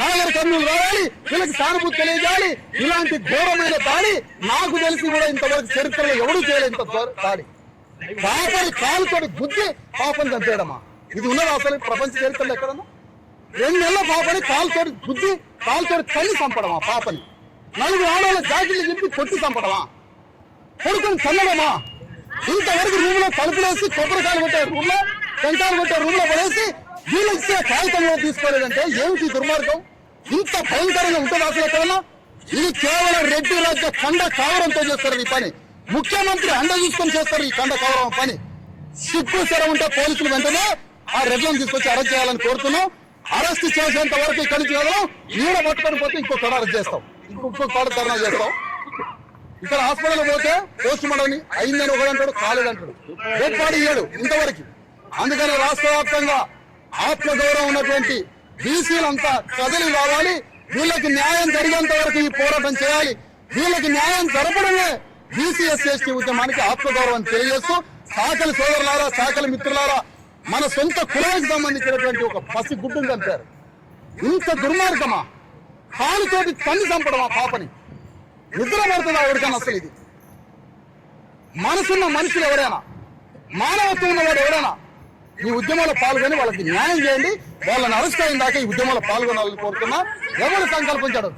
నాగర కర్నూలు రావాలి, వీళ్ళకి సానుభూతి తెలియజేయాలి. ఇలాంటి ఘోరమైన దాడి నాకు తెలిసి కూడా ఇంతవరకు చరిత్రలో ఎవడూ చేయలేదు. ఇంత దాడి పాపని కాలుతో బుద్ధి పాపని చంపేయడమా? ఇది ఉన్నది అసలు ప్రపంచ చరిత్రలో ఎక్కడన్నా? 2 నెలల పాపని కాలుతో బుద్ధి, కాలుతో తల్లి చంపడమా? పాపని 4 ఆడవాళ్ళ జాకెట్లు చెప్పి కొట్టి చంపడమా? కొడుకుని చల్లడమా? ఇంతవరకు రూమ్ లో తలుపులేసి కొబ్బరికాయలు కొట్టారు, రూమ్ లో టెంకాయలు కొట్టారు, రూమ్ లో పడేసి వీళ్ళు ఇచ్చే కాగితంలో తీసుకోలేదంటే ఏమిటి దుర్మార్గం? ఇంత భయంకరంగా ఉంటుంది అసలు ఎక్కడన్నా? ఇది కేవలం రెడ్డి రాజ్య ఖండ కావడంతో చేస్తారు ఈ పని. ముఖ్యమంత్రి అండ చూసుకొని చేస్తారు ఈ ఖండ కావడం పని. సిగ్గు శరం ఉంటే పోలీసులు వెంటనే ఆ రెడ్లను తీసుకొచ్చి అరెస్ట్ చేయాలని కోరుతున్నాం. అరెస్ట్ చేసేంత వరకు ఇక్కడి నుంచి వదలం. ఈడ పట్టుకొని పోతే ఇంకొక అరెస్ట్ చేస్తాం, ఇంకొక ధర్నా చేస్తాం. ఇక్కడ హాస్పిటల్ పోతే పోస్ట్ మార్టం అయిందని ఒకడంటాడు, కాలేదంటాడు, డెడ్ బాడీ ఇయ్యాడు ఇంతవరకు. అందుకని రాష్ట్ర వ్యాప్తంగా ఆత్మగౌరవం ఉన్నటువంటి బీసీలంతా కదిలి రావాలి. వీళ్ళకి న్యాయం జరిగేంత వరకు ఈ పోరాటం చేయాలి. వీళ్ళకి న్యాయం జరపడమే బీసీ ఎస్సీ ఎస్టీ ఉద్యమానికి ఆత్మగౌరవం తెలియజేస్తూ, సాకలి సోదరులారా, సాకలి మిత్రులారా, మన సొంత కులానికి సంబంధించినటువంటి ఒక పసి గుడ్డును చంపారు. ఇంత దుర్మార్గమా? కాలుతోటి తల్లి చంపడమా పాపని? నిద్ర పడుతుందా ఎవరికైనా అసలు? ఇది మనసున్న మనుషులు ఎవరైనా, మానవత్వం ఉన్నవాడు ఎవరైనా ఈ ఉద్యమంలో పాల్గొని వాళ్ళకి న్యాయం చేయండి. వాళ్ళని అరెస్ట్ అయిన దాకా ఈ ఉద్యమంలో పాల్గొనాలని కోరుతున్నా. ఎవరు సంకల్పించాడు?